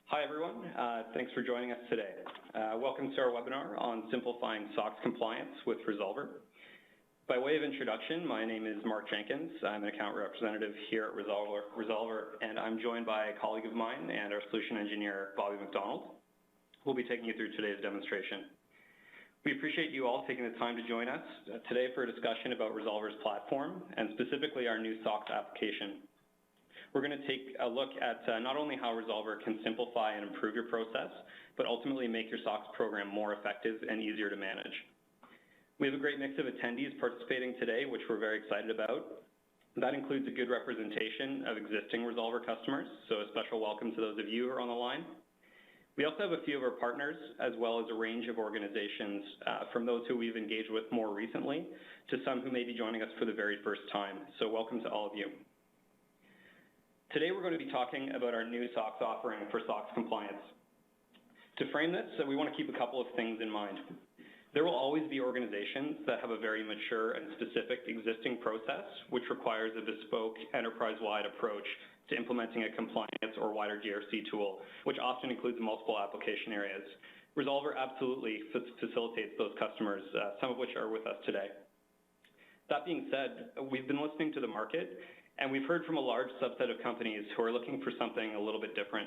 Hi, everyone. Thanks for joining us today. Welcome to our webinar on simplifying SOX compliance with Resolver. By way of introduction, my name is Mark Jenkins. I'm an account representative here at Resolver, and I'm joined by a colleague of mine and our solution engineer, Bobby McDonald. We'll be taking you through today's demonstration. We appreciate you all taking the time to join us today for a discussion about Resolver's platform and specifically our new SOX application. We're going to take a look at not only how Resolver can simplify and improve your process, but ultimately make your SOX program more effective and easier to manage. We have a great mix of attendees participating today, which we're very excited about. That includes a good representation of existing Resolver customers, so a special welcome to those of you who are on the line. We also have a few of our partners, as well as a range of organizations, from those who we've engaged with more recently to some who may be joining us for the very first time. So welcome to all of you. Today we're going to be talking about our new SOX offering for SOX compliance. To frame this, we want to keep a couple of things in mind. There will always be organizations that have a very mature and specific existing process, which requires a bespoke enterprise-wide approach to implementing a compliance or wider GRC tool, which often includes multiple application areas. Resolver absolutely facilitates those customers, some of which are with us today. That being said, we've been listening to the market, and we've heard from a large subset of companies who are looking for something a little bit different.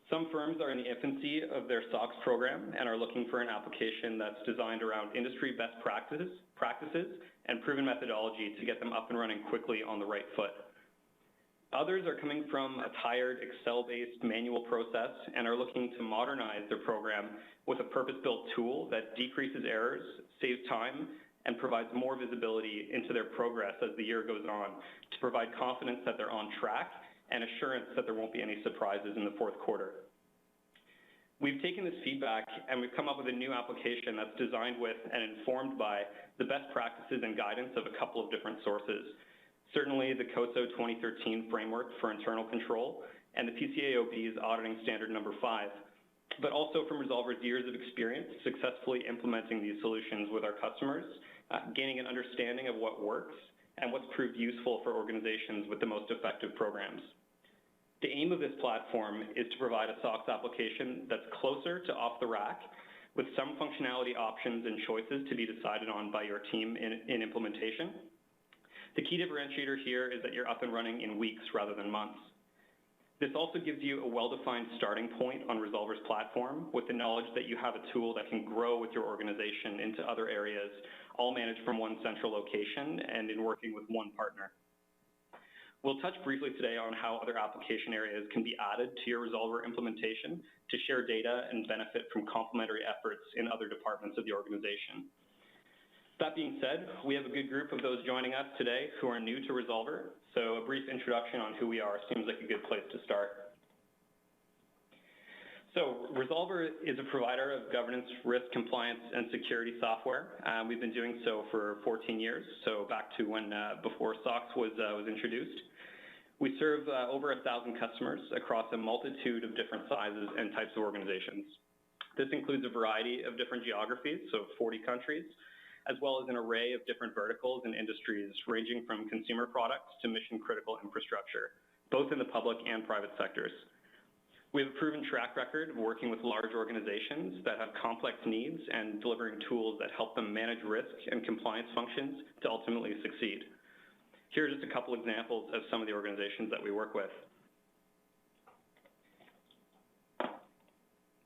Some firms are in the infancy of their SOX program and are looking for an application that's designed around industry best practices and proven methodology to get them up and running quickly on the right foot. Others are coming from a tired Excel-based manual process and are looking to modernize their program with a purpose-built tool that decreases errors, saves time, and provides more visibility into their progress as the year goes on to provide confidence that they're on track and assurance that there won't be any surprises in the fourth quarter. We've taken this feedback and we've come up with a new application that's designed with and informed by the best practices and guidance of a couple of different sources. Certainly the COSO 2013 framework for internal control and the PCAOB's auditing standard number 5, but also from Resolver's years of experience successfully implementing these solutions with our customers, gaining an understanding of what works and what's proved useful for organizations with the most effective programs. The aim of this platform is to provide a SOX application that's closer to off the rack with some functionality options and choices to be decided on by your team in implementation. The key differentiator here is that you're up and running in weeks rather than months. This also gives you a well-defined starting point on Resolver's platform with the knowledge that you have a tool that can grow with your organization into other areas, all managed from one central location and in working with one partner. We'll touch briefly today on how other application areas can be added to your Resolver implementation to share data and benefit from complementary efforts in other departments of the organization. That being said, we have a good group of those joining us today who are new to Resolver, so a brief introduction on who we are seems like a good place to start. So Resolver is a provider of governance, risk, compliance, and security software. We've been doing so for 14 years, so back to when before SOX was introduced. We serve over 1,000 customers across a multitude of different sizes and types of organizations. This includes a variety of different geographies, so 40 countries, as well as an array of different verticals and industries ranging from consumer products to mission-critical infrastructure, both in the public and private sectors. We have a proven track record of working with large organizations that have complex needs and delivering tools that help them manage risk and compliance functions to ultimately succeed. Here are just a couple examples of some of the organizations that we work with.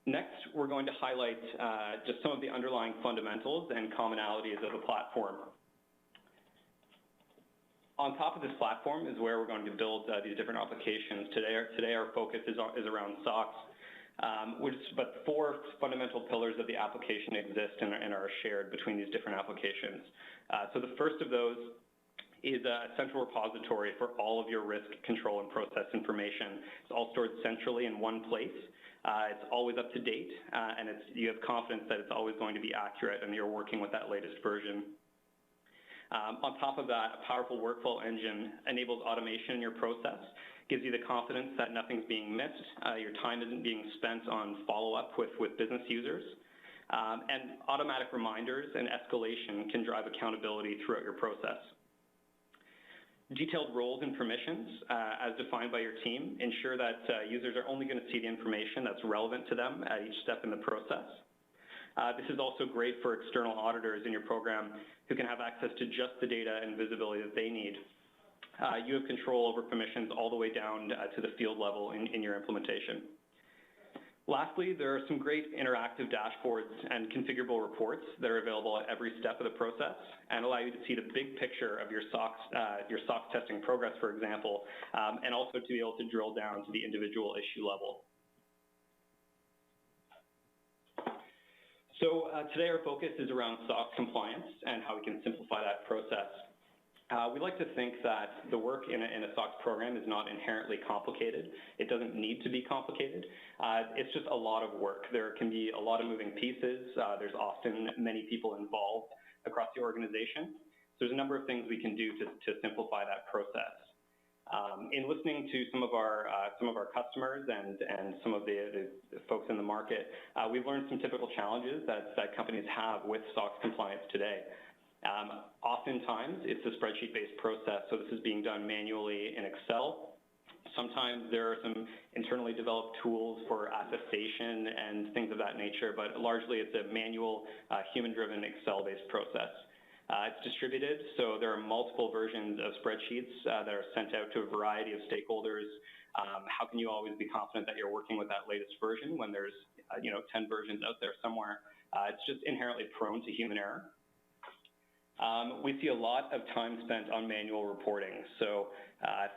Next, we're going to highlight just some of the underlying fundamentals and commonalities of the platform. On top of this platform is where we're going to build these different applications. Today our focus is around SOX, but 4 fundamental pillars of the application exist and are shared between these different applications. So the first of those is a central repository for all of your risk control and process information. It's all stored centrally in one place. It's always up to date, and you have confidence that it's always going to be accurate and you're working with that latest version. On top of that, a powerful workflow engine enables automation in your process, gives you the confidence that nothing's being missed, your time isn't being spent on follow-up with business users, and automatic reminders and escalation can drive accountability throughout your process. Detailed roles and permissions, as defined by your team, ensure that users are only going to see the information that's relevant to them at each step in the process. This is also great for external auditors in your program who can have access to just the data and visibility that they need. You have control over permissions all the way down to the field level in your implementation. Lastly, there are some great interactive dashboards and configurable reports that are available at every step of the process and allow you to see the big picture of your SOX testing progress, for example, and also to be able to drill down to the individual issue level. So today our focus is around SOX compliance and how we can simplify that process. We like to think that the work in a SOX program is not inherently complicated. It doesn't need to be complicated. It's just a lot of work. There can be a lot of moving pieces. There's often many people involved across the organization. So there's a number of things we can do to simplify that process. In listening to some of our customers and some of the folks in the market, we've learned some typical challenges that companies have with SOX compliance today. Oftentimes, it's a spreadsheet-based process, so this is being done manually in Excel. Sometimes there are some internally developed tools for attestation and things of that nature, but largely it's a manual, human-driven Excel-based process. It's distributed, so there are multiple versions of spreadsheets that are sent out to a variety of stakeholders. How can you always be confident that you're working with that latest version when there's 10 versions out there somewhere? It's just inherently prone to human error. We see a lot of time spent on manual reporting. So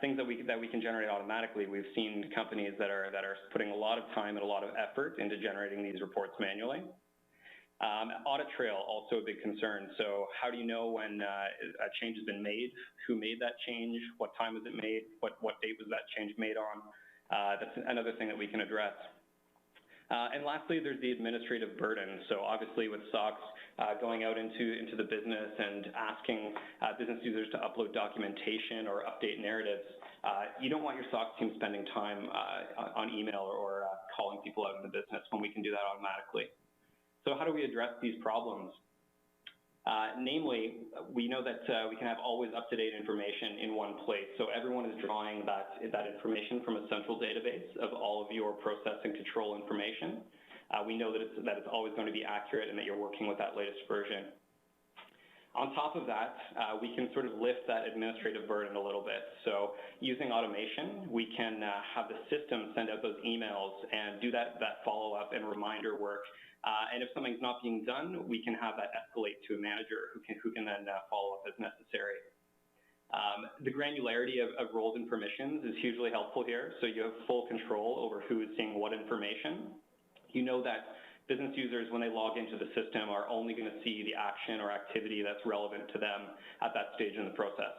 things that we can generate automatically, we've seen companies that are putting a lot of time and a lot of effort into generating these reports manually. Audit trail, also a big concern. So how do you know when a change has been made? Who made that change? What time was it made? What date was that change made on? That's another thing that we can address. And lastly, there's the administrative burden. So obviously with SOX going out into the business and asking business users to upload documentation or update narratives, you don't want your SOX team spending time on email or calling people out in the business when we can do that automatically. So how do we address these problems? Namely, we know that we can have always up-to-date information in one place. So everyone is drawing that information from a central database of all of your process and control information. We know that it's always going to be accurate and that you're working with that latest version. On top of that, we can sort of lift that administrative burden a little bit. So using automation, we can have the system send out those emails and do that follow-up and reminder work. And if something's not being done, we can have that escalate to a manager who can then follow up as necessary. The granularity of roles and permissions is hugely helpful here. So you have full control over who is seeing what information. You know that business users, when they log into the system, are only going to see the action or activity that's relevant to them at that stage in the process.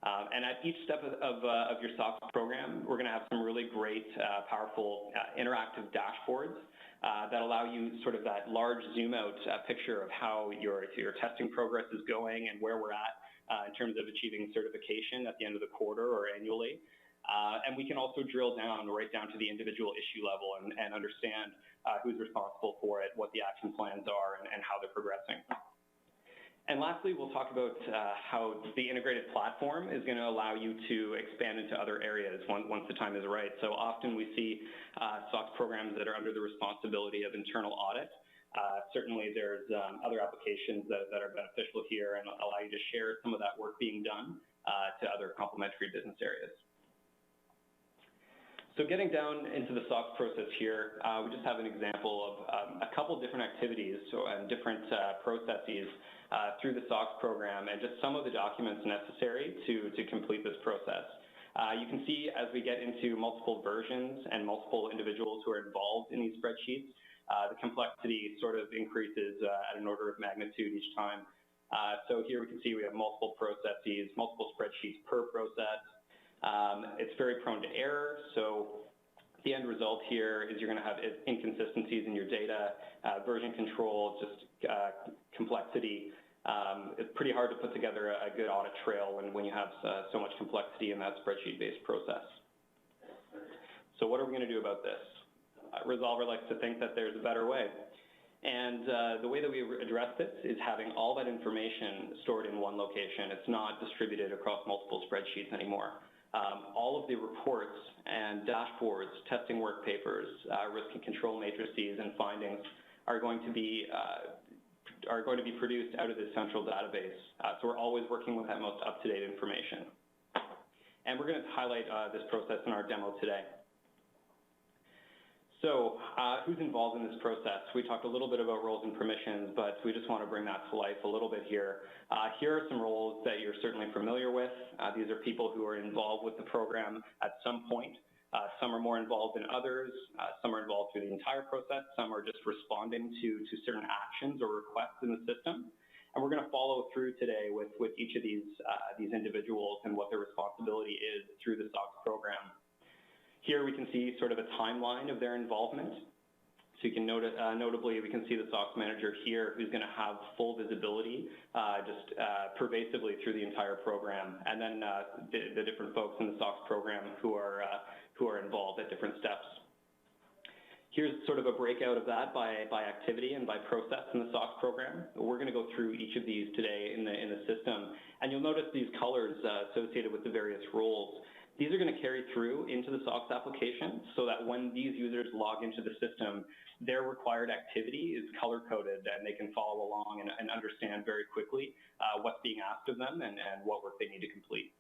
And at each step of your SOX program, we're going to have some really great, powerful interactive dashboards that allow you sort of that large zoom out picture of how your testing progress is going and where we're at in terms of achieving certification at the end of the quarter or annually. And we can also drill down right down to the individual issue level and understand who's responsible for it, what the action plans are, and how they're progressing. And lastly, we'll talk about how the integrated platform is going to allow you to expand into other areas once the time is right. So often we see SOX programs that are under the responsibility of internal audit. Certainly there's other applications that are beneficial here and allow you to share some of that work being done to other complementary business areas. So getting down into the SOX process here, we just have an example of a couple different activities and different processes through the SOX program and just some of the documents necessary to complete this process. You can see as we get into multiple versions and multiple individuals who are involved in these spreadsheets, the complexity sort of increases at an order of magnitude each time. So here we can see we have multiple processes, multiple spreadsheets per process. It's very prone to error, so the end result here is you're going to have inconsistencies in your data, version control, just complexity. It's pretty hard to put together a good audit trail when you have so much complexity in that spreadsheet-based process. So what are we going to do about this? Resolver likes to think that there's a better way. And the way that we address this is having all that information stored in one location. It's not distributed across multiple spreadsheets anymore. All of the reports and dashboards, testing work papers, risk and control matrices, and findings are going to be produced out of this central database. So we're always working with that most up-to-date information. And we're going to highlight this process in our demo today. So who's involved in this process? We talked a little bit about roles and permissions, but we just want to bring that to life a little bit here. Here are some roles that you're certainly familiar with. These are people who are involved with the program at some point. Some are more involved than others. Some are involved through the entire process. Some are just responding to certain actions or requests in the system. And we're going to follow through today with each of these individuals and what their responsibility is through the SOX program. Here we can see sort of a timeline of their involvement. So you can notably, we can see the SOX manager here who's going to have full visibility pervasively through the entire program, and then the different folks in the SOX program who are involved at different steps. Here's sort of a breakout of that by activity and by process in the SOX program. We're going to go through each of these today in the system, and you'll notice these colors associated with the various roles. These are going to carry through into the SOX application so that when these users log into the system, their required activity is color-coded and they can follow along and understand very quickly what's being asked of them and what work they need to complete.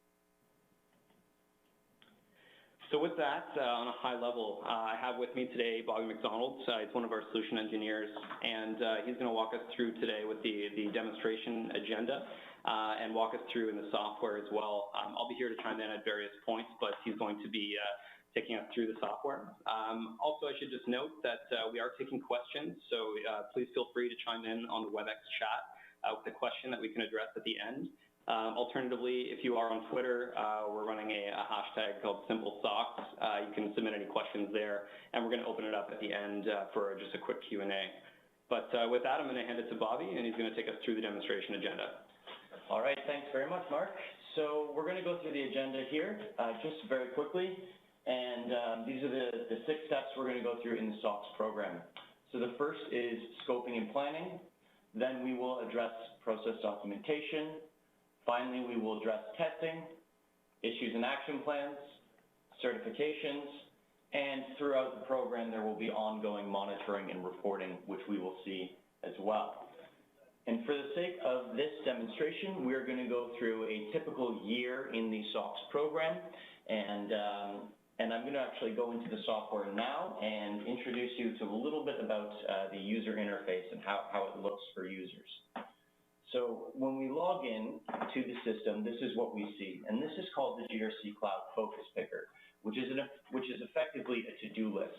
So with that, on a high level, I have with me today Bobby McDonald. He's one of our solution engineers, and he's going to walk us through today with the demonstration agenda and walk us through in the software as well. I'll be here to chime in at various points, but he's going to be taking us through the software. Also, I should just note that we are taking questions, so please feel free to chime in on the WebEx chat with a question that we can address at the end. Alternatively, if you are on Twitter, we're running a hashtag called SimpleSOX. You can submit any questions there, and we're going to open it up at the end for just a quick Q&A. But with that, I'm going to hand it to Bobby, and he's going to take us through the demonstration agenda. All right, thanks very much, Mark. So we're going to go through the agenda here just very quickly, and these are the 6 steps we're going to go through in the SOX program. So the first is scoping and planning. Then we will address process documentation. Finally, we will address testing, issues and action plans, certifications, and throughout the program there will be ongoing monitoring and reporting, which we will see as well. And for the sake of this demonstration, we're going to go through a typical year in the SOX program, and I'm going to actually go into the software now and introduce you to a little bit about the user interface and how it looks for users. So when we log in to the system, this is what we see, and this is called the GRC Cloud Focus Picker, which is effectively a to-do list.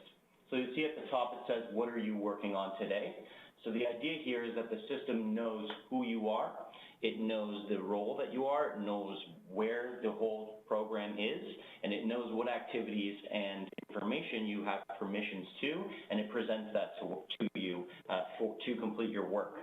So you see at the top it says, what are you working on today? So the idea here is that the system knows who you are, it knows the role that you are, it knows where the whole program is, and it knows what activities and information you have permissions to, and it presents that to you to complete your work.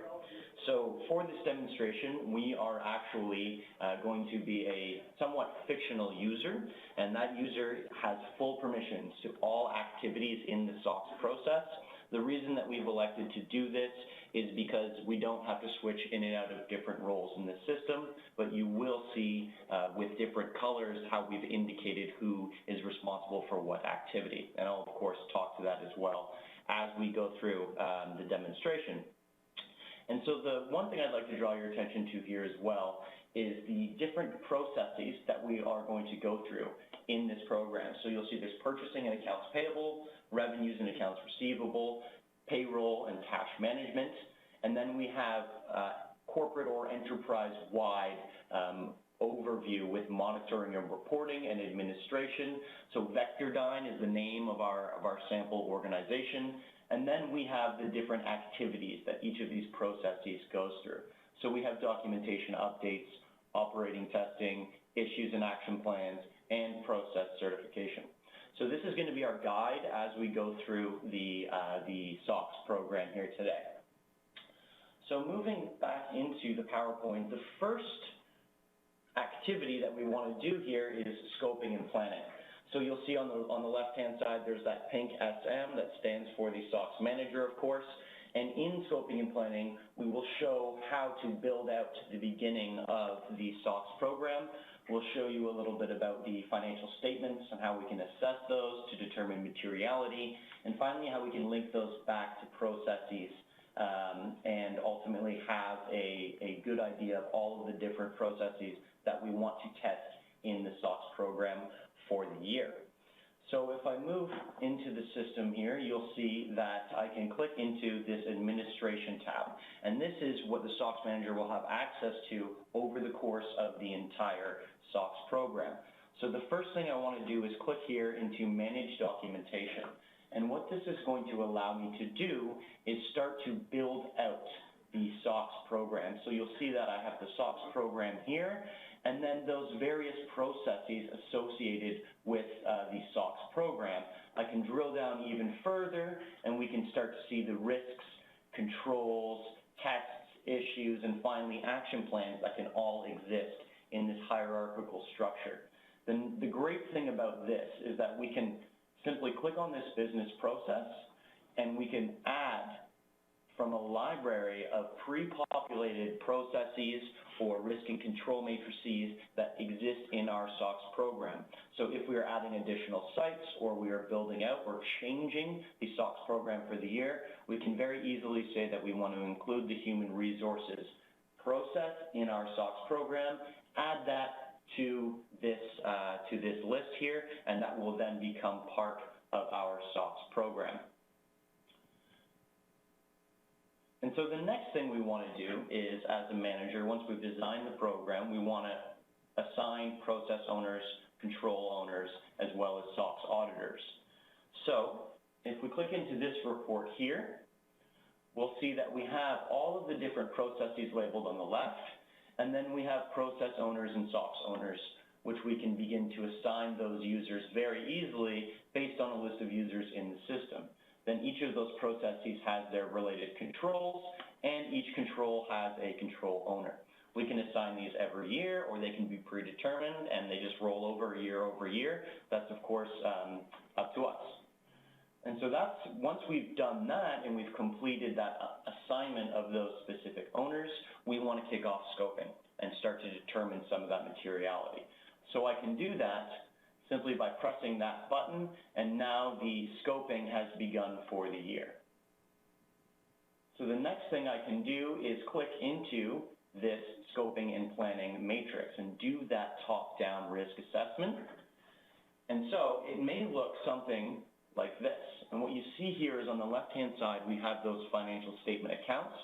So for this demonstration, we are actually going to be a somewhat fictional user, and that user has full permissions to all activities in the SOX process. The reason that we've elected to do this is because we don't have to switch in and out of different roles in the system, but you will see with different colors how we've indicated who is responsible for what activity. And I'll, of course, talk to that as well as we go through the demonstration. And so the one thing I'd like to draw your attention to here as well is the different processes that we are going to go through in this program. So you'll see there's purchasing and accounts payable, revenues and accounts receivable, payroll and cash management, and then we have corporate or enterprise-wide overview with monitoring and reporting and administration. So Vectordyne is the name of our sample organization. And then we have the different activities that each of these processes goes through. So we have documentation updates, operating testing, issues and action plans, and process certification. So this is going to be our guide as we go through the SOX program here today. So moving back into the PowerPoint, the first activity that we want to do here is scoping and planning. So you'll see on the left-hand side, there's that pink SM that stands for the SOX manager, of course. And in scoping and planning, we will show how to build out the beginning of the SOX program. We'll show you a little bit about the financial statements and how we can assess those to determine materiality, and finally how we can link those back to processes and ultimately have a good idea of all of the different processes that we want to test in the SOX program for the year. So if I move into the system here, you'll see that I can click into this administration tab. And this is what the SOX manager will have access to over the course of the entire SOX program. So the first thing I want to do is click here into manage documentation. And what this is going to allow me to do is start to build out the SOX program. So you'll see that I have the SOX program here, and then those various processes associated with the SOX program. I can drill down even further, and we can start to see the risks, controls, tests, issues, and finally action plans that can all exist in this hierarchical structure. Then the great thing about this is that we can simply click on this business process, and we can add from a library of pre-populated processes or risk and control matrices that exist in our SOX program. So if we are adding additional sites or we are building out or changing the SOX program for the year, we can very easily say that we want to include the human resources process in our SOX program, add that to this list here, and that will then become part of our SOX program. And so the next thing we want to do is, as a manager, once we've designed the program, we want to assign process owners, control owners, as well as SOX auditors. So if we click into this report here, we'll see that we have all of the different processes labeled on the left, and then we have process owners and SOX owners, which we can begin to assign those users very easily based on a list of users in the system. Then each of those processes has their related controls, and each control has a control owner. We can assign these every year, or they can be predetermined, and they just roll over year over year. That's, of course, up to us. And so that's, once we've done that and we've completed that assignment of those specific owners, we want to kick off scoping and start to determine some of that materiality. So I can do that simply by pressing that button, and now the scoping has begun for the year. So the next thing I can do is click into this scoping and planning matrix and do that top-down risk assessment. And so it may look something like this. And what you see here is on the left-hand side, we have those financial statement accounts.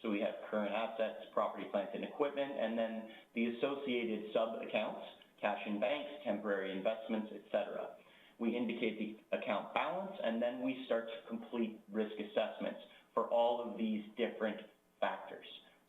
So we have current assets, property, plant, and equipment, and then the associated sub-accounts, cash in banks, temporary investments, etc. We indicate the account balance, and then we start to complete risk assessments for all of these different factors.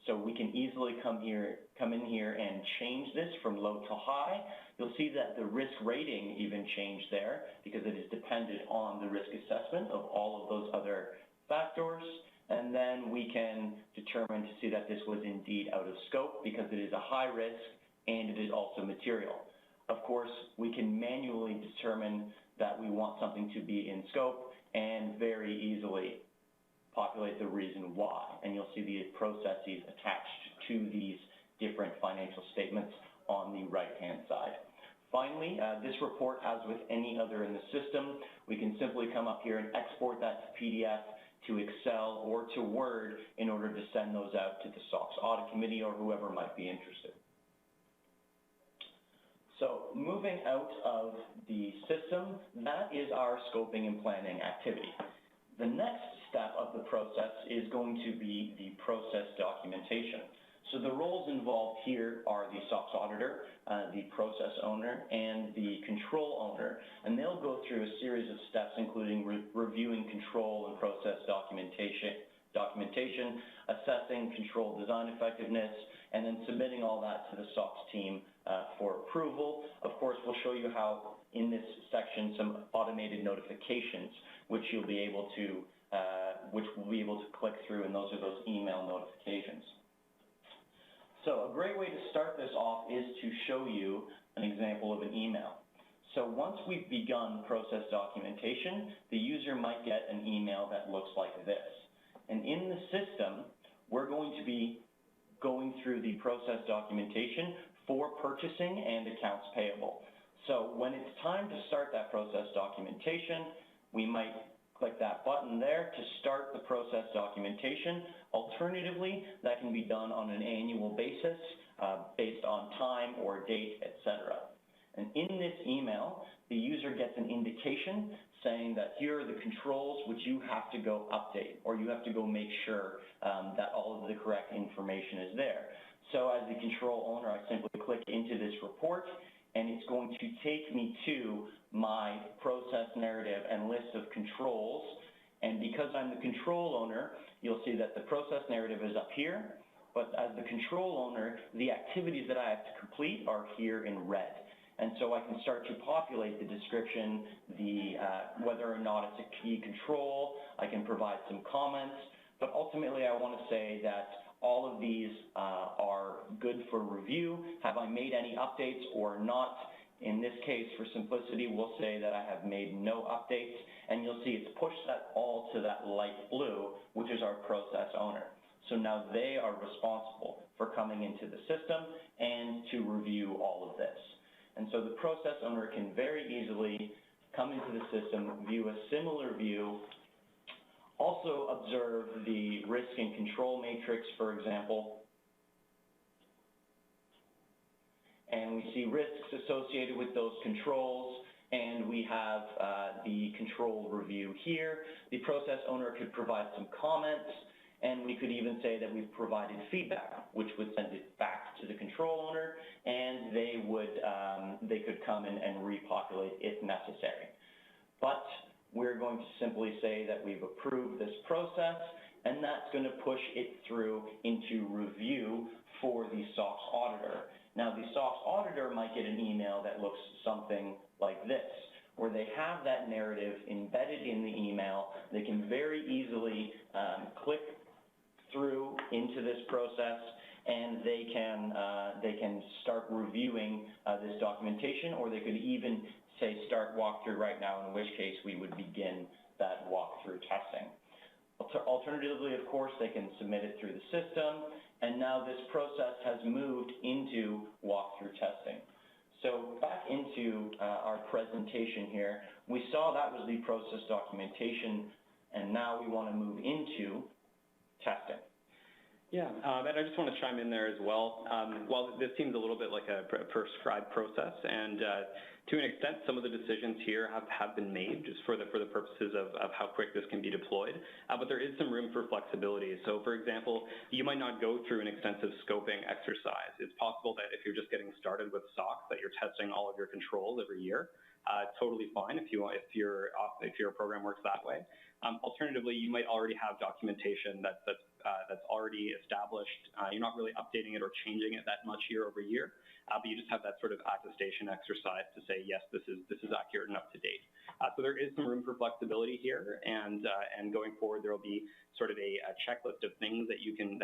So we can easily come in here and change this from low to high. You'll see that the risk rating even changed there because it is dependent on the risk assessment of all of those other factors. And then we can determine to see that this was indeed out of scope because it is a high risk and it is also material. Of course, we can manually determine that we want something to be in scope and very easily populate the reason why. And you'll see the processes attached to these different financial statements on the right-hand side. Finally, this report, as with any other in the system, we can simply come up here and export that to PDF, to Excel, or to Word in order to send those out to the SOX Audit Committee or whoever might be interested. So moving out of the system, that is our scoping and planning activity. The next step of the process is going to be the process documentation. So the roles involved here are the SOX auditor, the process owner, and the control owner, and they'll go through a series of steps including reviewing control and process documentation, assessing control design effectiveness, and then submitting all that to the SOX team for approval. Of course, we'll show you how in this section some automated notifications, which you'll be able to click through, and those are those email notifications. So a great way to start this off is to show you an example of an email. So once we've begun process documentation, the user might get an email that looks like this. And in the system, we're going to be going through the process documentation for purchasing and accounts payable. So when it's time to start that process documentation, we might click that button there to start the process documentation. Alternatively, that can be done on an annual basis based on time or date, etc. And in this email, the user gets an indication saying that here are the controls which you have to go update, or you have to go make sure that all of the correct information is there. So as the control owner, I simply click into this report, and it's going to take me to my process narrative and list of controls. And because I'm the control owner, you'll see that the process narrative is up here, but as the control owner, the activities that I have to complete are here in red. And so I can start to populate the description, whether or not it's a key control. I can provide some comments, but ultimately I want to say that all of these are good for review. Have I made any updates or not? In this case, for simplicity, we'll say that I have made no updates, and you'll see it's pushed that all to that light blue, which is our process owner. So now they are responsible for coming into the system and to review all of this. And so the process owner can very easily come into the system, view a similar view, also observe the risk and control matrix, for example. And we see risks associated with those controls, and we have the control review here. The process owner could provide some comments, and we could even say that we've provided feedback, which would send it back to the control owner, and they could come in and repopulate if necessary. But we're going to simply say that we've approved this process, and that's going to push it through into review for the SOX auditor. Now, the SOX auditor might get an email that looks something like this, where they have that narrative embedded in the email. They can very easily click through into this process, and they can start reviewing this documentation, or they could even say start walkthrough right now, in which case we would begin that walkthrough testing. Alternatively, of course, they can submit it through the system, and now this process has moved into walkthrough testing. So back into our presentation here, we saw that was the process documentation, and now we want to move into testing. Yeah, and I just want to chime in there as well. While this seems a little bit like a prescribed process, and to an extent, some of the decisions here have been made just for the purposes of how quick this can be deployed, but there is some room for flexibility. So, for example, you might not go through an extensive scoping exercise. It's possible that if you're just getting started with SOX, that you're testing all of your controls every year. Totally fine if your program works that way. Alternatively, you might already have documentation that's already established. You're not really updating it or changing it that much year over year, but you just have that sort of attestation exercise to say, yes, this is accurate and up to date. So there is some room for flexibility here, and going forward, there will be sort of a checklist of things that you can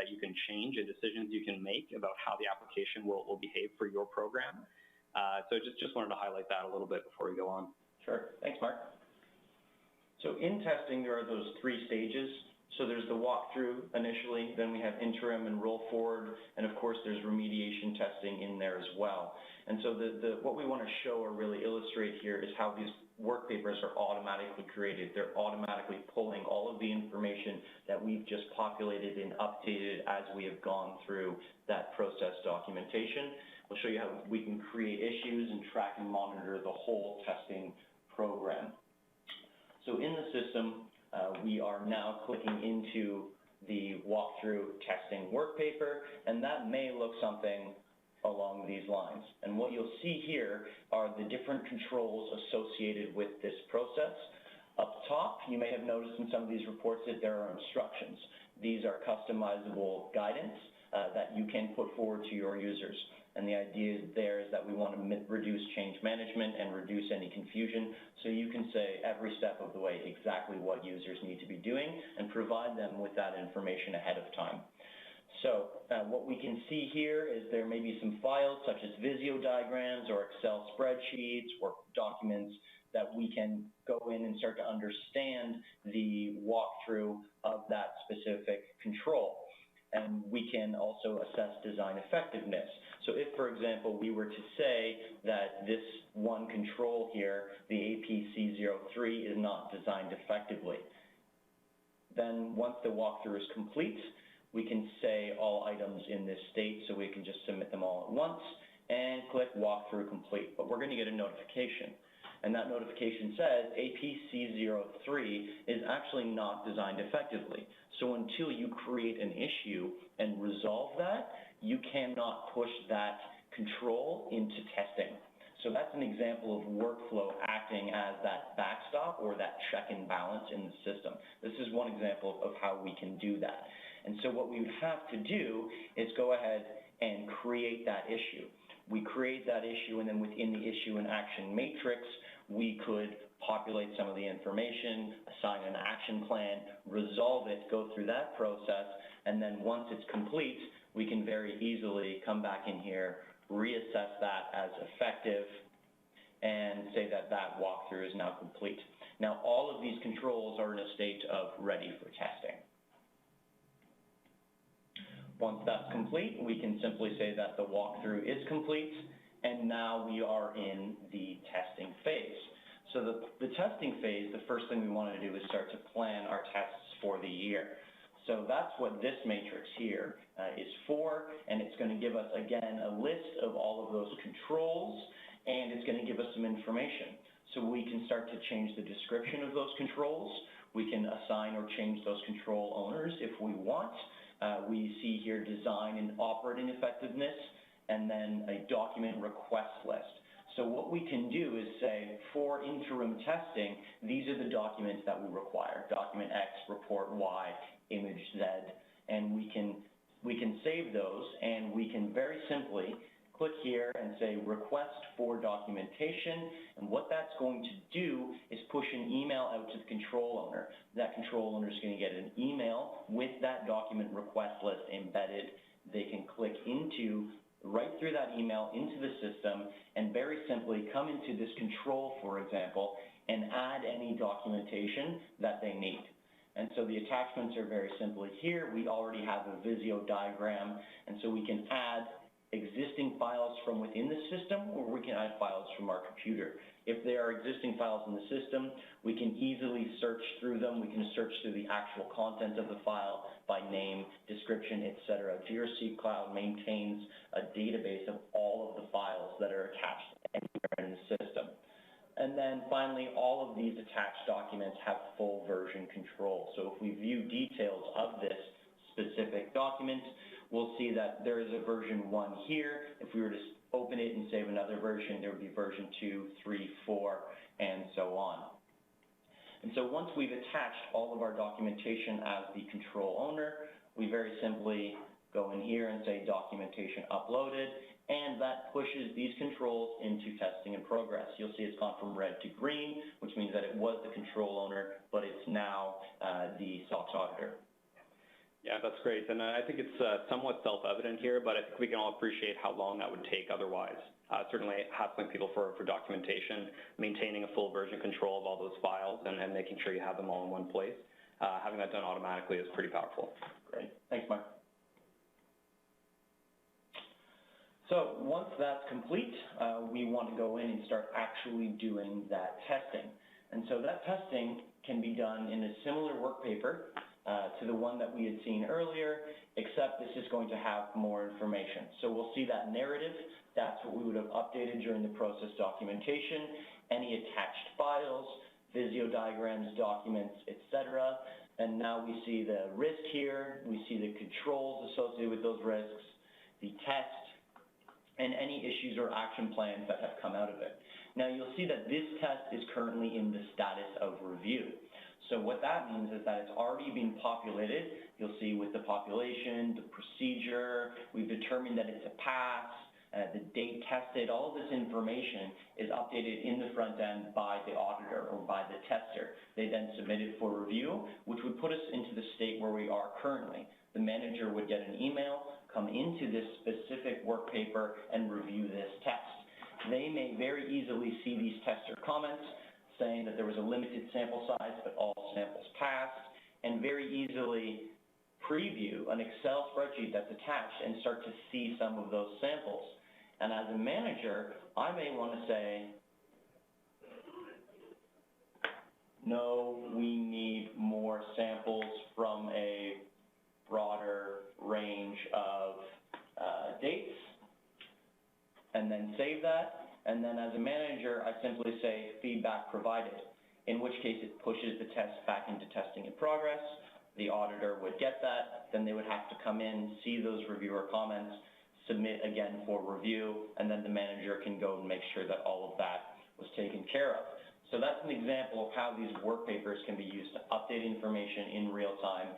change and decisions you can make about how the application will behave for your program. So just wanted to highlight that a little bit before we go on. Sure. Thanks, Mark. So in testing, there are those three stages. So there's the walkthrough initially, then we have interim and roll forward, and of course there's remediation testing in there as well. And so what we want to show or really illustrate here is how these work papers are automatically created. They're automatically pulling all of the information that we've just populated and updated as we have gone through that process documentation. We'll show you how we can create issues and track and monitor the whole testing program. So in the system, we are now clicking into the walkthrough testing work paper, and that may look something along these lines. And what you'll see here are the different controls associated with this process. Up top, you may have noticed in some of these reports that there are instructions. These are customizable guidance that you can put forward to your users. And the idea there is that we want to reduce change management and reduce any confusion, so you can say every step of the way exactly what users need to be doing and provide them with that information ahead of time. So what we can see here is there may be some files such as Visio diagrams or Excel spreadsheets or documents that we can go in and start to understand the walkthrough of that specific control. And we can also assess design effectiveness. So if, for example, we were to say that this one control here, the APC03, is not designed effectively, then once the walkthrough is complete, we can say all items in this state, so we can just submit them all at once and click walkthrough complete. But we're going to get a notification. And that notification says APC03 is actually not designed effectively. So until you create an issue and resolve that, you cannot push that control into testing. So that's an example of workflow acting as that backstop or that check and balance in the system. This is one example of how we can do that. And so what we would have to do is go ahead and create that issue. We create that issue, and then within the issue and action matrix, we could populate some of the information, assign an action plan, resolve it, go through that process, and then once it's complete, we can very easily come back in here, reassess that as effective, and say that that walkthrough is now complete. Now, all of these controls are in a state of ready for testing. Once that's complete, we can simply say that the walkthrough is complete, and now we are in the testing phase. So the testing phase, the first thing we want to do is start to plan our tests for the year. So that's what this matrix here is for, and it's going to give us, again, a list of all of those controls, and it's going to give us some information. So we can start to change the description of those controls. We can assign or change those control owners if we want. We see here design and operating effectiveness, and then a document request list. So what we can do is say, for interim testing, these are the documents that we require, document X, report Y, image Z, and we can save those, and we can very simply click here and say request for documentation, and what that's going to do is push an email out to the control owner. That control owner is going to get an email with that document request list embedded. They can click right through that email into the system and very simply come into this control, for example, and add any documentation that they need. And so the attachments are very simply here. We already have a Visio diagram, and so we can add existing files from within the system, or we can add files from our computer. If there are existing files in the system, we can easily search through them. We can search through the actual content of the file by name, description, etc. GRC Cloud maintains a database of all of the files that are attached anywhere in the system. And then finally, all of these attached documents have full version control. So if we view details of this specific document, we'll see that there is a version 1 here. If we were to open it and save another version, there would be version 2, 3, 4, and so on. And so once we've attached all of our documentation as the control owner, we very simply go in here and say documentation uploaded, and that pushes these controls into testing in progress. You'll see it's gone from red to green, which means that it was the control owner, but it's now the SOX auditor. Yeah, that's great. And I think it's somewhat self-evident here, but I think we can all appreciate how long that would take otherwise. Certainly hassling people for documentation, maintaining a full version control of all those files, and making sure you have them all in one place. Having that done automatically is pretty powerful. Great. Thanks, Mark. So once that's complete, we want to go in and start actually doing that testing. And so that testing can be done in a similar work paper to the one that we had seen earlier, except this is going to have more information. So we'll see that narrative. That's what we would have updated during the process documentation, any attached files, Visio diagrams, documents, etc. And now we see the risk here. We see the controls associated with those risks, the test, and any issues or action plans that have come out of it. Now you'll see that this test is currently in the status of review. So what that means is that it's already been populated. You'll see with the population, the procedure, we've determined that it's a pass, the date tested, all of this information is updated in the front end by the auditor or by the tester. They then submit it for review, which would put us into the state where we are currently. The manager would get an email, come into this specific work paper, and review this test. They may very easily see these tester comments, saying that there was a limited sample size, but all samples passed, and very easily preview an Excel spreadsheet that's attached and start to see some of those samples. And as a manager, I may want to say, no, we need more samples from a broader range of dates, and then save that. And then as a manager, I simply say feedback provided, in which case it pushes the test back into testing in progress. The auditor would get that, then they would have to come in, see those reviewer comments, submit again for review, and then the manager can go and make sure that all of that was taken care of. So that's an example of how these work papers can be used to update information in real time,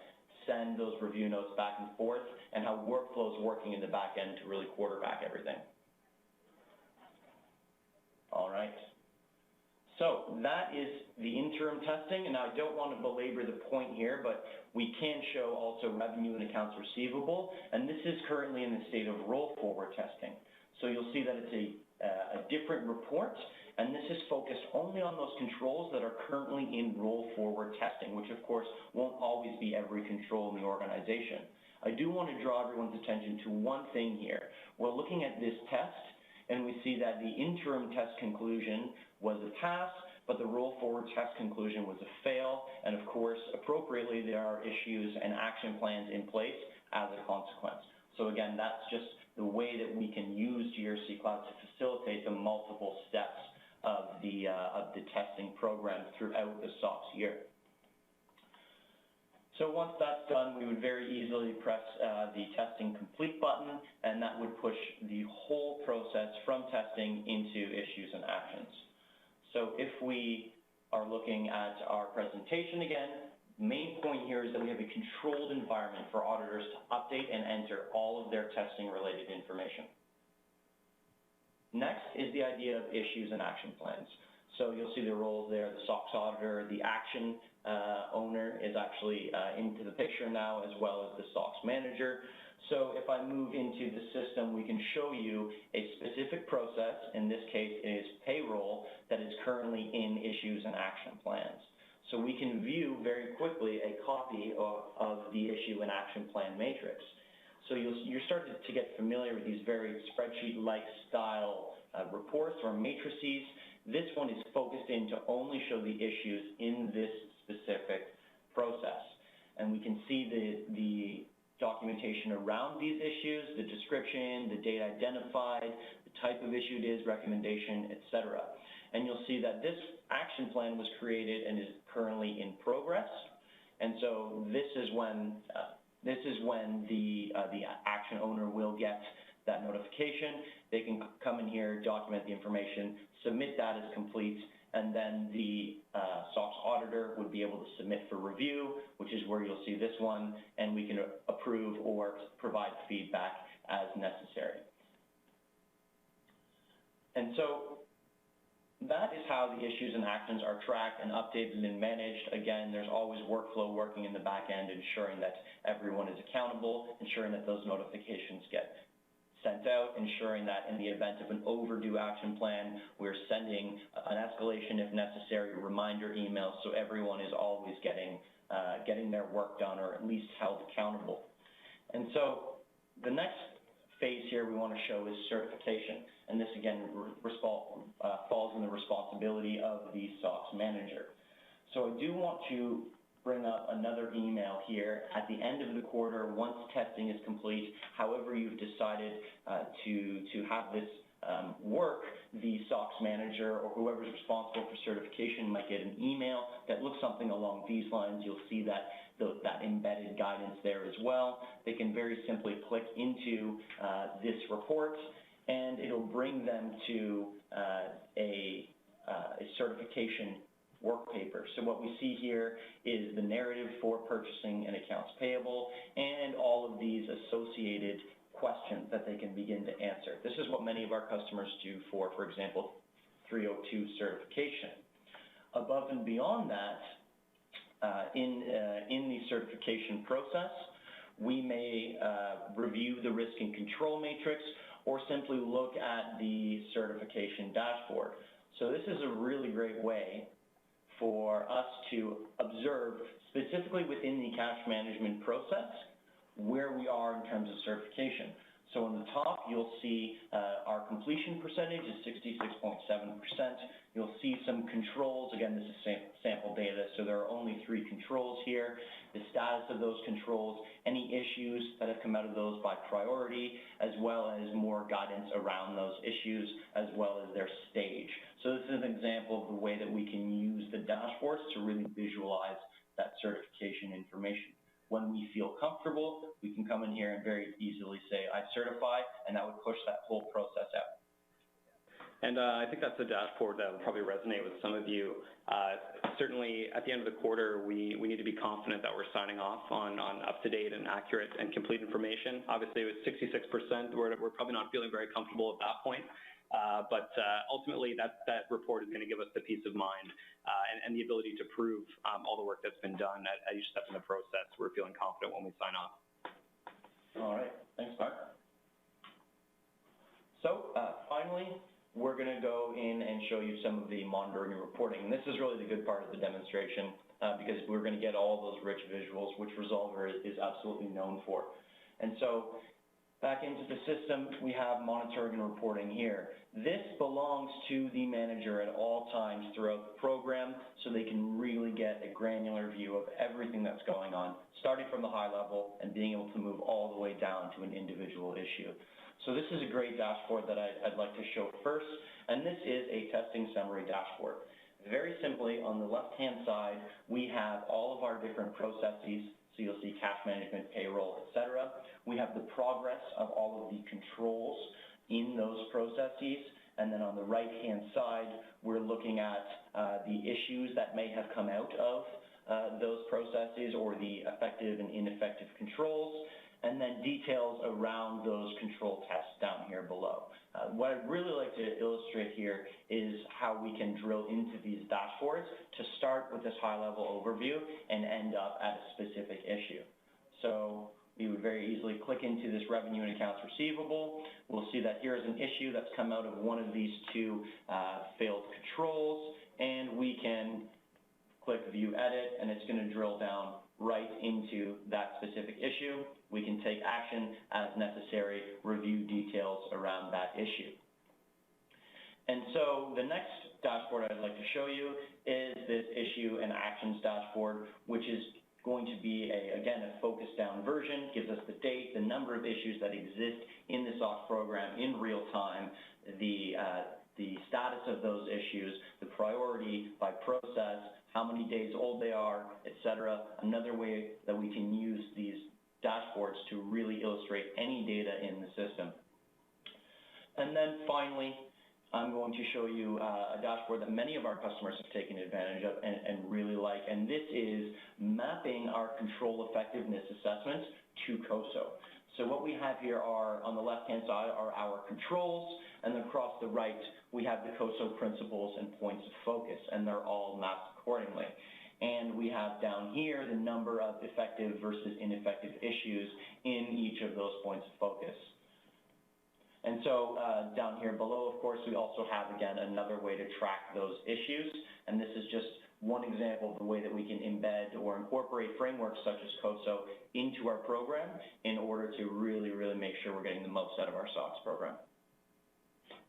send those review notes back and forth, and how workflow is working in the back end to really quarterback everything. All right. So that is the interim testing, and now I don't want to belabor the point here, but we can show also revenue and accounts receivable, and this is currently in the state of roll forward testing. So you'll see that it's a different report, and this is focused only on those controls that are currently in roll forward testing, which of course won't always be every control in the organization. I do want to draw everyone's attention to one thing here. We're looking at this test, and we see that the interim test conclusion was a pass, but the roll forward test conclusion was a fail, and of course, appropriately, there are issues and action plans in place as a consequence. So again, that's just the way that we can use GRC Cloud to facilitate the multiple steps of the testing program throughout the SOX year. So once that's done, we would very easily press the testing complete button, and that would push the whole process from testing into issues and actions. So if we are looking at our presentation again, the main point here is that we have a controlled environment for auditors to update and enter all of their testing related information. Next is the idea of issues and action plans. So you'll see the roles there, the SOX auditor, the action owner is actually into the picture now, as well as the SOX manager. So if I move into the system, we can show you a specific process, in this case it is payroll, that is currently in issues and action plans. So we can view very quickly a copy of the issue and action plan matrix. So you're starting to get familiar with these very spreadsheet-like style reports or matrices. This one is focused in to only show the issues in this specific process. And we can see the documentation around these issues, the description, the date identified, the type of issue it is, recommendation, etc. And you'll see that this action plan was created and is currently in progress. And so this is when the action owner will get that notification. They can come in here, document the information, submit that as complete, and then the SOX auditor would be able to submit for review, which is where you'll see this one, and we can approve or provide feedback as necessary. And so that is how the issues and actions are tracked and updated and managed. Again, there's always workflow working in the back end, ensuring that everyone is accountable, ensuring that those notifications get sent out, ensuring that in the event of an overdue action plan, we're sending an escalation if necessary, reminder emails, so everyone is always getting their work done or at least held accountable. And so the next phase here we want to show is certification, and this again falls in the responsibility of the SOX manager. So I do want to bring up another email here at the end of the quarter once testing is complete. However you've decided to have this work, the SOX manager or whoever's responsible for certification might get an email that looks something along these lines. You'll see that that embedded guidance there as well. They can very simply click into this report, and it'll bring them to a certification work paper. So what we see here is the narrative for purchasing and accounts payable and all of these associated questions that they can begin to answer. This is what many of our customers do for example, 302 certification. Above and beyond that, in the certification process, we may review the risk and control matrix or simply look at the certification dashboard. So this is a really great way for us to observe specifically within the cash management process where we are in terms of certification. So on the top, you'll see our completion percentage is 66.7%. You'll see some controls. Again, this is sample data, so there are only 3 controls here. The status of those controls, any issues that have come out of those by priority, as well as more guidance around those issues, as well as their stage. So this is an example of the way that we can use the dashboards to really visualize that certification information. When we feel comfortable, we can come in here and very easily say, I certify, and that would push that whole process out. And I think that's a dashboard that will probably resonate with some of you. Certainly, at the end of the quarter, we need to be confident that we're signing off on up-to-date and accurate and complete information. Obviously, with 66%, we're probably not feeling very comfortable at that point. But ultimately, that report is going to give us the peace of mind and the ability to prove all the work that's been done at each step in the process. We're feeling confident when we sign off. All right. Thanks, Mark. So finally, we're going to go in and show you some of the monitoring and reporting. And this is really the good part of the demonstration because we're going to get all those rich visuals, which Resolver is absolutely known for. And so back into the system, we have monitoring and reporting here. This belongs to the manager at all times throughout the program, so they can really get a granular view of everything that's going on, starting from the high level and being able to move all the way down to an individual issue. So this is a great dashboard that I'd like to show first, and this is a testing summary dashboard. Very simply, on the left-hand side, we have all of our different processes. So you'll see cash management, payroll, et cetera. We have the progress of all of the controls in those processes. And then on the right-hand side, we're looking at the issues that may have come out of those processes or the effective and ineffective controls, and then details around those control tests down here below. What I'd really like to illustrate here is how we can drill into these dashboards to start with this high-level overview and end up at a specific issue. So we would very easily click into this revenue and accounts receivable. We'll see that here's an issue that's come out of one of these 2 failed controls, and we can click View Edit, and it's going to drill down right into that specific issue. We can take action as necessary, review details around that issue. And so the next dashboard I'd like to show you is this issue and actions dashboard, which is going to be, again, a focused down version, gives us the date, the number of issues that exist in the SOX program in real time, the status of those issues, the priority by process, how many days old they are, et cetera. Another way that we can use these dashboards to really illustrate any data in the system. And then finally, I'm going to show you a dashboard that many of our customers have taken advantage of and really like, and this is mapping our control effectiveness assessments to COSO. So what we have here are, on the left-hand side, are our controls, and across the right, we have the COSO principles and points of focus, and they're all mapped accordingly. And we have down here the number of effective versus ineffective issues in each of those points of focus. And so down here below, of course, we also have, again, another way to track those issues. And this is just one example of the way that we can embed or incorporate frameworks such as COSO into our program in order to really, really make sure we're getting the most out of our SOX program.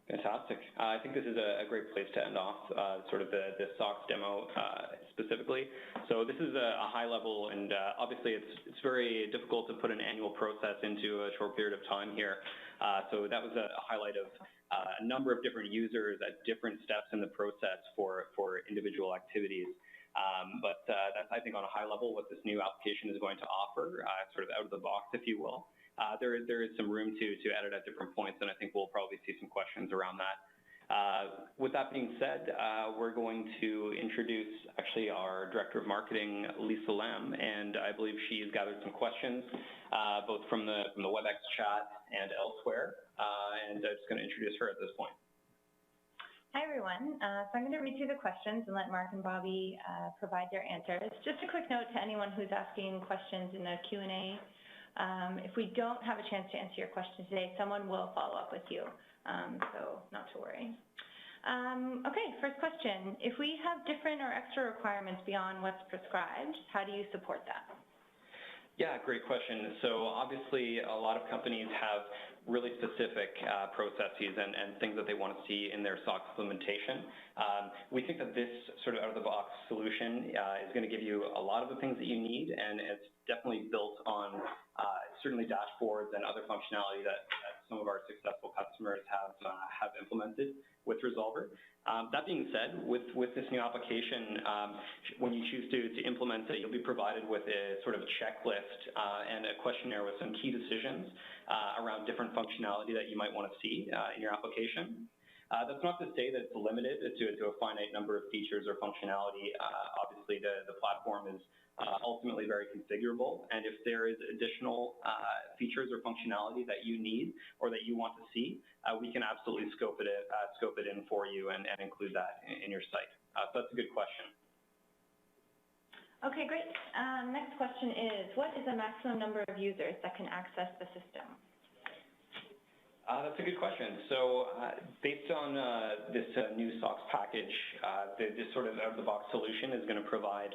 Fantastic. I think this is a great place to end off sort of the SOX demo specifically. So this is a high level, and obviously it's very difficult to put an annual process into a short period of time here. So that was a highlight of a number of different users at different steps in the process for individual activities. But that's, I think, on a high level what this new application is going to offer, sort of out of the box, if you will. There is some room to edit at different points, and I think we'll probably see some questions around that. With that being said, we're going to introduce actually our Director of Marketing, Lisa Lam, and I believe she's gathered some questions, both from the WebEx chat and elsewhere, and I'm just going to introduce her at this point. Hi, everyone. So I'm going to read through the questions and let Mark and Bobby provide their answers. Just a quick note to anyone who's asking questions in the Q&A. If we don't have a chance to answer your question today, someone will follow up with you, so not to worry. Okay, first question. If we have different or extra requirements beyond what's prescribed, how do you support that? Yeah, great question. So obviously a lot of companies have really specific processes and things that they want to see in their SOX implementation. We think that this sort of out-of-the-box solution is going to give you a lot of the things that you need, and it's definitely built on certainly dashboards and other functionality that some of our successful customers have implemented with Resolver. That being said, with this new application, when you choose to implement it, you'll be provided with a sort of checklist and a questionnaire with some key decisions around different functionality that you might want to see in your application. That's not to say that it's limited to a finite number of features or functionality. Obviously, the platform is ultimately very configurable, and if there is additional features or functionality that you need or that you want to see, we can absolutely scope it in for you and include that in your site. So that's a good question. Okay, great. Next question is, what is the maximum number of users that can access the system? That's a good question. So based on this new SOX package, this sort of out-of-the-box solution is going to provide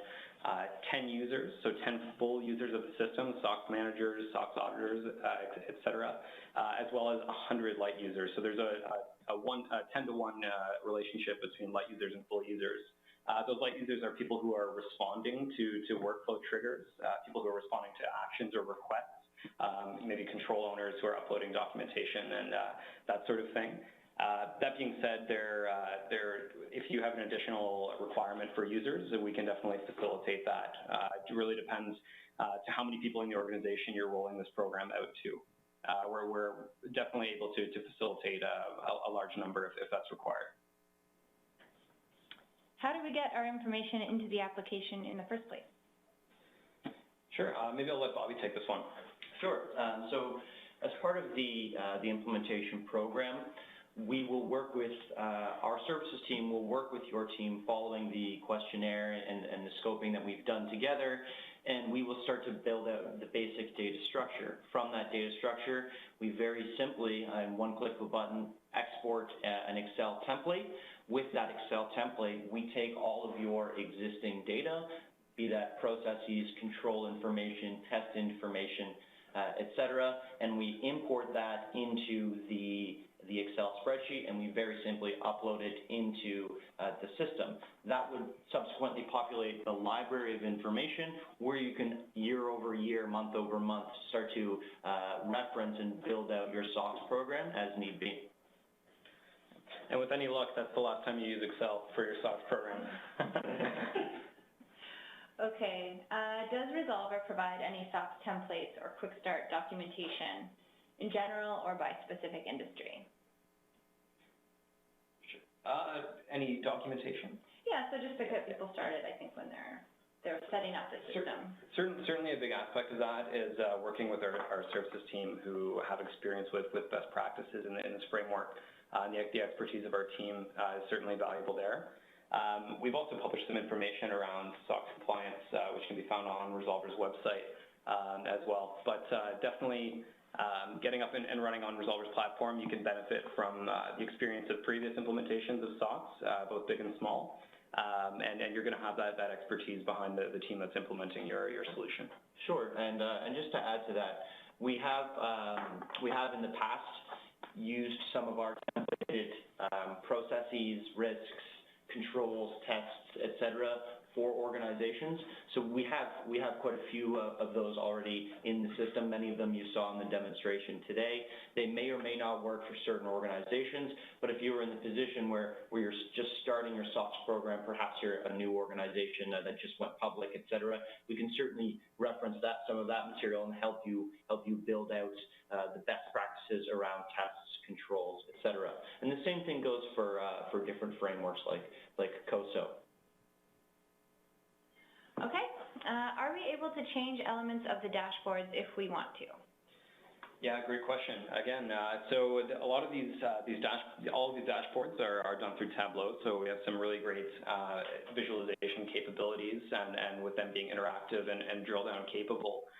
10 users, so 10 full users of the system, SOX managers, SOX auditors, et cetera, as well as 100 light users. So there's a 10-to-1 relationship between light users and full users. Those light users are people who are responding to workflow triggers, people who are responding to actions or requests, maybe control owners who are uploading documentation and that sort of thing. That being said, if you have an additional requirement for users, we can definitely facilitate that. It really depends to how many people in the organization you're rolling this program out to. We're definitely able to facilitate a large number if that's required. How do we get our information into the application in the first place? Sure. Maybe I'll let Bobby take this one. Sure. So as part of the implementation program, we will work with our services team, will work with your team following the questionnaire and the scoping that we've done together, and we will start to build out the basic data structure. From that data structure, we very simply, in one click of a button, export an Excel template. With that Excel template, we take all of your existing data, be that processes, control information, test information, et cetera, and we import that into the Excel spreadsheet, and we very simply upload it into the system. That would subsequently populate the library of information where you can year over year, month over month, start to reference and build out your SOX program as need be. And with any luck, that's the last time you use Excel for your SOX program. Okay. Does Resolver provide any SOX templates or quick start documentation in general or by specific industry? Any documentation? Yeah, so just to get people started, I think, when they're setting up the system. Certainly a big aspect of that is working with our services team who have experience with best practices in this framework. The expertise of our team is certainly valuable there. We've also published some information around SOX compliance, which can be found on Resolver's website as well. But definitely getting up and running on Resolver's platform, you can benefit from the experience of previous implementations of SOX, both big and small. And you're going to have that expertise behind the team that's implementing your solution. Sure, and just to add to that, we have in the past used some of our templated processes, risks, controls, tests, et cetera, for organizations. So we have quite a few of those already in the system. Many of them you saw in the demonstration today. They may or may not work for certain organizations, but if you were in the position where you're just starting your SOX program, perhaps you're a new organization that just went public, et cetera, we can certainly reference some of that material and help you build out the best practices around tests, controls, et cetera. And the same thing goes for different frameworks like COSO. Okay. Are we able to change elements of the dashboards if we want to? Yeah, great question. Again, so a lot of all of these dashboards are done through Tableau, so we have some really great visualization capabilities, and with them being interactive and drill down capable.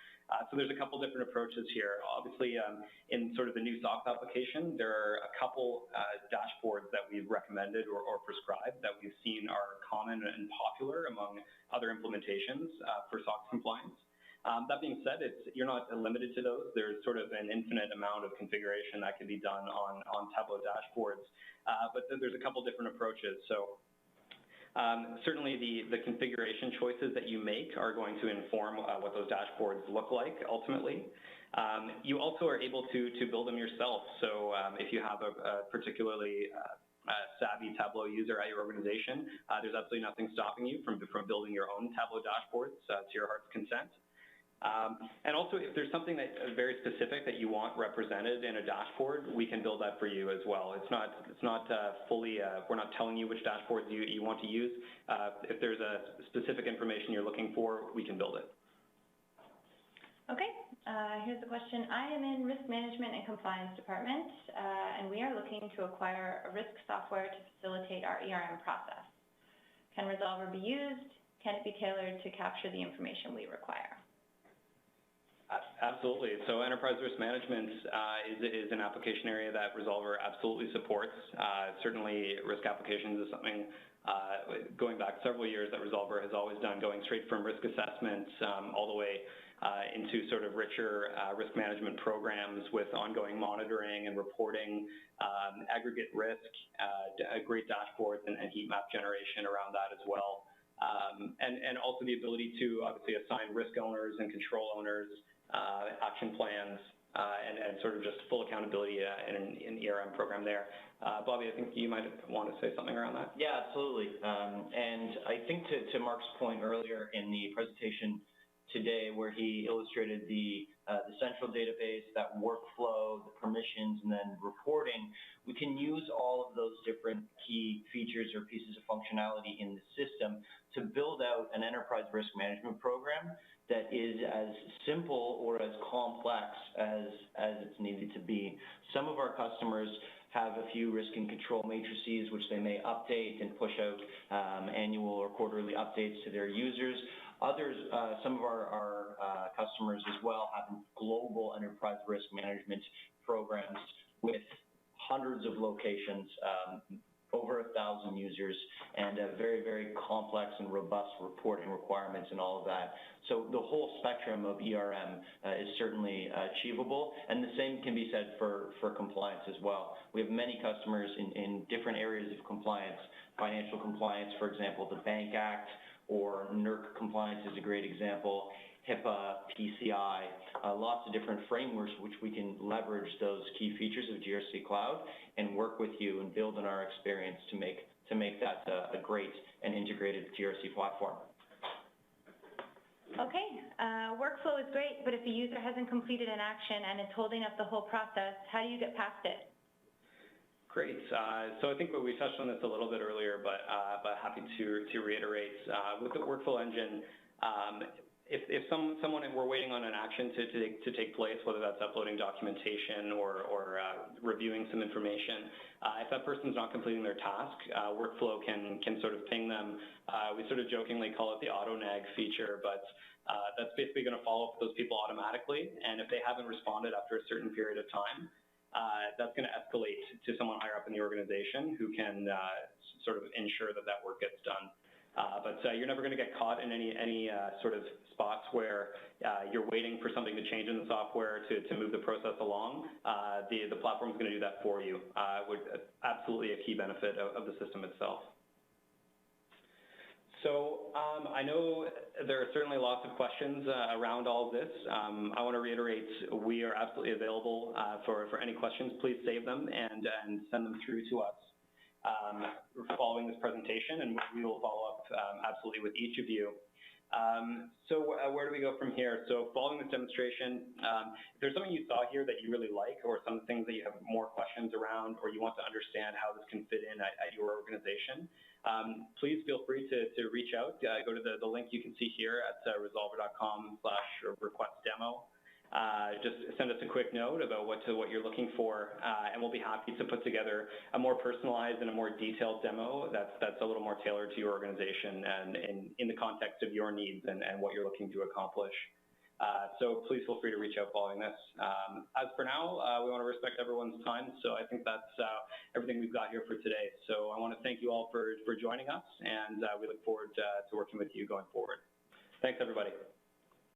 So there's a couple different approaches here. Obviously, in sort of the new SOX application, there are a couple dashboards that we've recommended or prescribed that we've seen are common and popular among other implementations for SOX compliance. That being said, you're not limited to those. There's sort of an infinite amount of configuration that can be done on Tableau dashboards, but there's a couple different approaches. So certainly the configuration choices that you make are going to inform what those dashboards look like ultimately. You also are able to build them yourself. So if you have a particularly savvy Tableau user at your organization, there's absolutely nothing stopping you from building your own Tableau dashboards to your heart's content. And also, if there's something that is very specific that you want represented in a dashboard, we can build that for you as well. It's not fully, we're not telling you which dashboards you want to use. If there's a specific information you're looking for, we can build it. Okay, here's the question. I am in risk management and compliance department, and we are looking to acquire a risk software to facilitate our ERM process. Can Resolver be used? Can it be tailored to capture the information we require? Absolutely. So enterprise risk management is an application area that Resolver absolutely supports. Certainly, risk applications is something going back several years that Resolver has always done, going straight from risk assessments all the way into sort of richer risk management programs with ongoing monitoring and reporting, aggregate risk, great dashboards and heat map generation around that as well. And also the ability to obviously assign risk owners and control owners, action plans, and sort of just full accountability in an ERM program there. Bobby, I think you might want to say something around that. Yeah, absolutely. And I think to Mark's point earlier in the presentation today, where he illustrated the central database, that workflow, the permissions, and then reporting, we can use all of those different key features or pieces of functionality in the system to build out an enterprise risk management program that is as simple or as complex as it's needed to be. Some of our customers have a few risk and control matrices which they may update and push out annual or quarterly updates to their users. Others, some of our customers as well have global enterprise risk management programs with hundreds of locations, over 1,000 users, and very, very complex and robust reporting requirements and all of that. So the whole spectrum of ERM is certainly achievable, and the same can be said for compliance as well. We have many customers in different areas of compliance, financial compliance, for example, the Bank Act, or NERC compliance is a great example, HIPAA, PCI, lots of different frameworks which we can leverage those key features of GRC Cloud and work with you and build on our experience to make that a great and integrated GRC platform. Okay, workflow is great, but if a user hasn't completed an action and it's holding up the whole process, how do you get past it? Great. So I think we touched on this a little bit earlier, but happy to reiterate. With the workflow engine, if someone we're waiting on an action to take place, whether that's uploading documentation or reviewing some information, if that person's not completing their task, workflow can sort of ping them. We sort of jokingly call it the auto nag feature, but that's basically going to follow up with those people automatically, and if they haven't responded after a certain period of time, that's going to escalate to someone higher up in the organization who can sort of ensure that work gets done. But you're never going to get caught in any sort of spots where you're waiting for something to change in the software to move the process along. The platform is going to do that for you. Absolutely a key benefit of the system itself. So I know there are certainly lots of questions around all of this. I want to reiterate, we are absolutely available for any questions. Please save them and send them through to us following this presentation, and we will follow up absolutely with each of you. So where do we go from here? So following this demonstration, if there's something you saw here that you really like, or some things that you have more questions around, or you want to understand how this can fit in at your organization, please feel free to reach out. Go to the link you can see here at resolver.com/request demo. just send us a quick note about what you're looking for, and we'll be happy to put together a more personalized and a more detailed demo that's a little more tailored to your organization and in the context of your needs and what you're looking to accomplish. So please feel free to reach out following this. As for now, we want to respect everyone's time, so I think that's everything we've got here for today. So I want to thank you all for joining us, and we look forward to working with you going forward. Thanks, everybody.